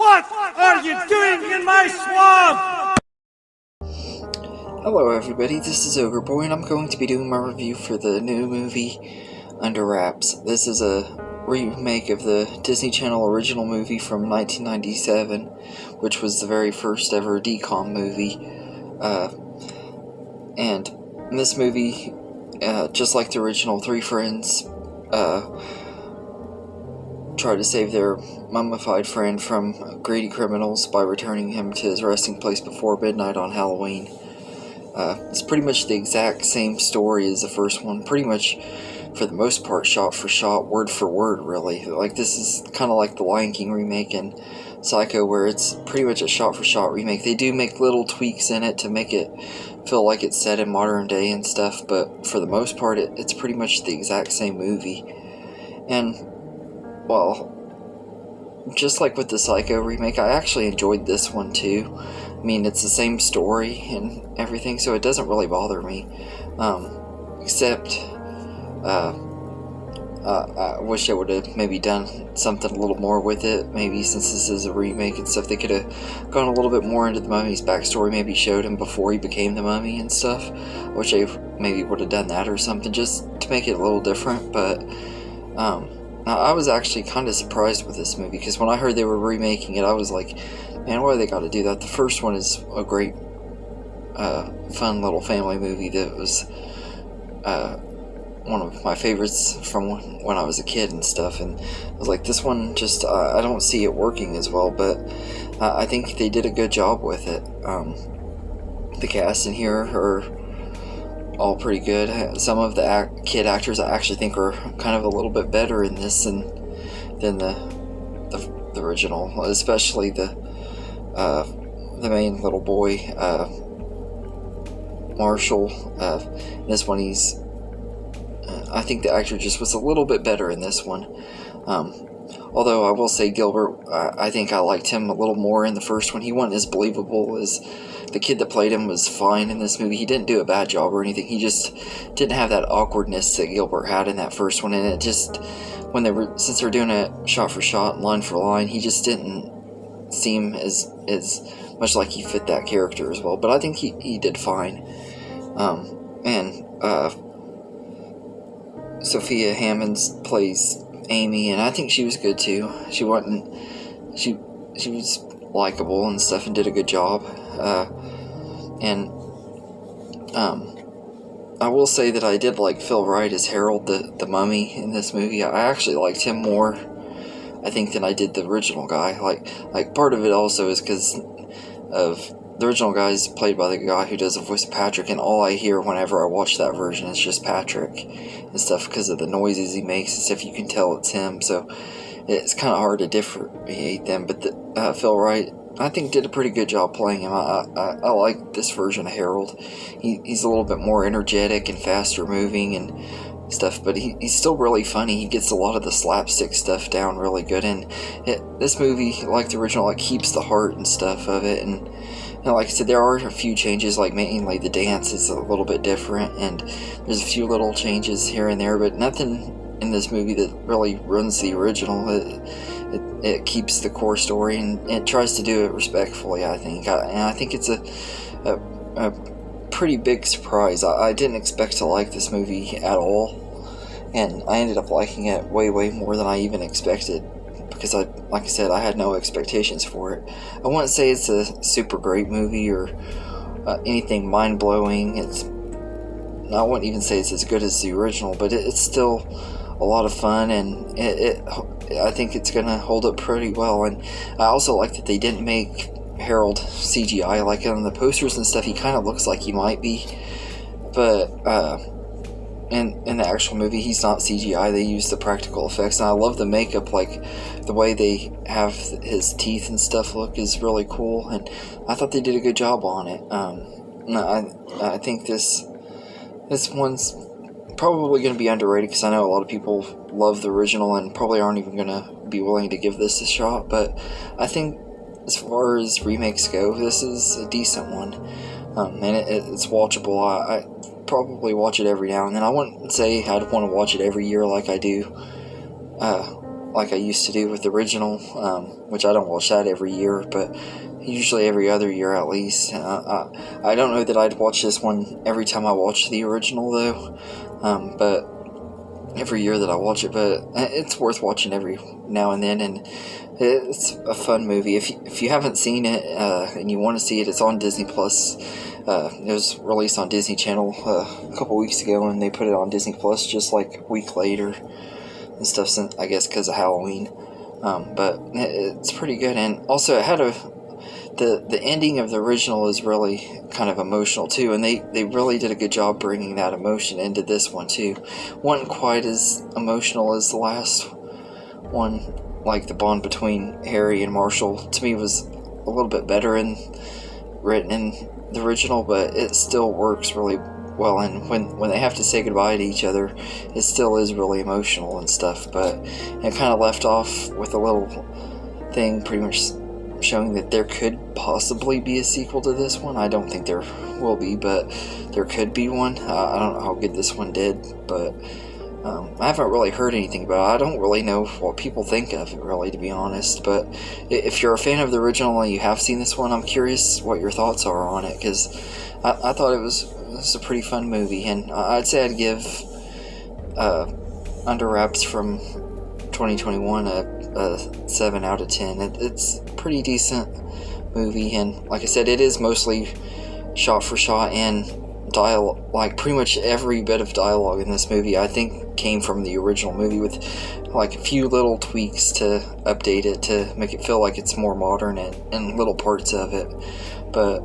What are you doing in my swamp? Hello everybody, this is Ogre Boy and I'm going to be doing my review for the new movie Under Wraps. This is a remake of the Disney Channel original movie from 1997, which was the very first ever DCOM movie. And in this movie, just like the original, three friends try to save their mummified friend from greedy criminals by returning him to his resting place before midnight on Halloween. It's pretty much the exact same story as the first one, pretty much for the most part shot for shot, word for word really. Like, this is kind of like the Lion King remake and Psycho, where it's pretty much a shot for shot remake. They do make little tweaks in it to make it feel like it's set in modern day and stuff, but for the most part it's pretty much the exact same movie. And, well, just like with the Psycho remake, I actually enjoyed this one too. I mean, it's the same story and everything, so it doesn't really bother me. Except, I wish I would have maybe done something a little more with it. Maybe since this is a remake and stuff, they could have gone a little bit more into the mummy's backstory, maybe showed him before he became the mummy and stuff. I wish I maybe would have done that or something, just to make it a little different, but, I was actually kind of surprised with this movie, because when I heard they were remaking it, I was like, man, why do they got to do that? The first one is a great, fun little family movie that was, one of my favorites from when I was a kid and stuff, and I was like, this one just, I don't see it working as well, but I think they did a good job with it. The cast in here are all pretty good. Some of the kid actors I actually think are kind of a little bit better in this than the original, especially the main little boy, Marshall. This one, he's I think the actor just was a little bit better in this one. Although I will say Gilbert, I think I liked him a little more in the first one. He wasn't as believable as the kid that played him. Was fine in this movie. He didn't do a bad job or anything. He just didn't have that awkwardness that Gilbert had in that first one. And it just, since they were doing it shot for shot, line for line, he just didn't seem as much like he fit that character as well. But I think he did fine. Sophia Hammonds plays Amy, and I think she was good too. She was likable and stuff and did a good job. I will say that I did like Phil Wright as Harold, the mummy in this movie. I actually liked him more, I think, than I did the original guy. Like part of it also is because of the original guy is played by the guy who does the voice of Patrick, and all I hear whenever I watch that version is just Patrick and stuff, because of the noises he makes and stuff. You can tell it's him, so it's kind of hard to differentiate them. But Phil Wright, I think, did a pretty good job playing him. I like this version of Harold. He's a little bit more energetic and faster moving and stuff, but he's still really funny. He gets a lot of the slapstick stuff down really good, and this movie, like the original, like, keeps the heart and stuff of it. And like I said, there are a few changes, like mainly the dance is a little bit different, and there's a few little changes here and there, but nothing in this movie that really ruins the original. It keeps the core story, and it tries to do it respectfully, I think. And I think it's a pretty big surprise. I didn't expect to like this movie at all, and I ended up liking it way more than I even expected, because like I said, I had no expectations for it. I wouldn't say it's a super great movie or anything mind-blowing. I wouldn't even say it's as good as the original, but it's still a lot of fun, and I think it's gonna hold up pretty well. And I also like that they didn't make Harold CGI. Like on the posters and stuff, he kind of looks like he might be, but in the actual movie, he's not CGI. They use the practical effects, and I love the makeup. Like, the way they have his teeth and stuff look is really cool, and I thought they did a good job on it. I think this one's probably going to be underrated, because I know a lot of people love the original and probably aren't even going to be willing to give this a shot, but I think as far as remakes go, this is a decent one, and it's watchable. I probably watch it every now and then. I wouldn't say I'd want to watch it every year like I do like I used to do with the original, which I don't watch that every year, but usually every other year at least. I don't know that I'd watch this one every time I watch the original though, but every year that I watch it, but it's worth watching every now and then, and it's a fun movie. If you haven't seen it and you want to see it, it's on Disney Plus. It was released on Disney Channel a couple weeks ago, and they put it on Disney Plus just like a week later and stuff, since I guess because of Halloween. But it's pretty good, and also it had the ending of the original is really kind of emotional too, and they really did a good job bringing that emotion into this one too. Wasn't quite as emotional as the last one, like the bond between Harry and Marshall to me was a little bit better written in the original, but it still works really well, and when they have to say goodbye to each other, it still is really emotional and stuff, but it kind of left off with a little thing pretty much showing that there could possibly be a sequel to this one. I don't think there will be, but there could be one. I don't know how good this one did, but I haven't really heard anything about it. I don't really know what people think of it, really, to be honest, but if you're a fan of the original and you have seen this one, I'm curious what your thoughts are on it, because I thought it was a pretty fun movie, and I'd say I'd give Under Wraps from 2021 a 7 out of 10. It's a pretty decent movie, and like I said, it is mostly shot for shot, and dialogue, like pretty much every bit of dialogue in this movie I think came from the original movie, with like a few little tweaks to update it to make it feel like it's more modern and little parts of it, but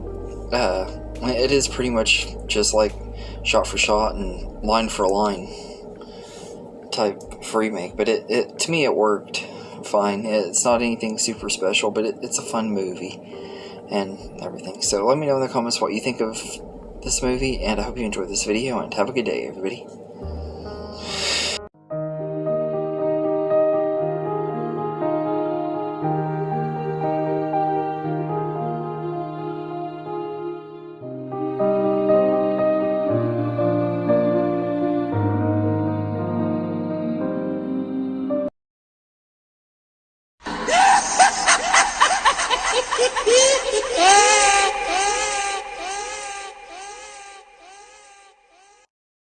it is pretty much just like shot for shot and line for line type of remake, but it to me it worked fine. It's not anything super special, but it's a fun movie and everything. So let me know in the comments what you think of this movie, and I hope you enjoyed this video, and have a good day, everybody.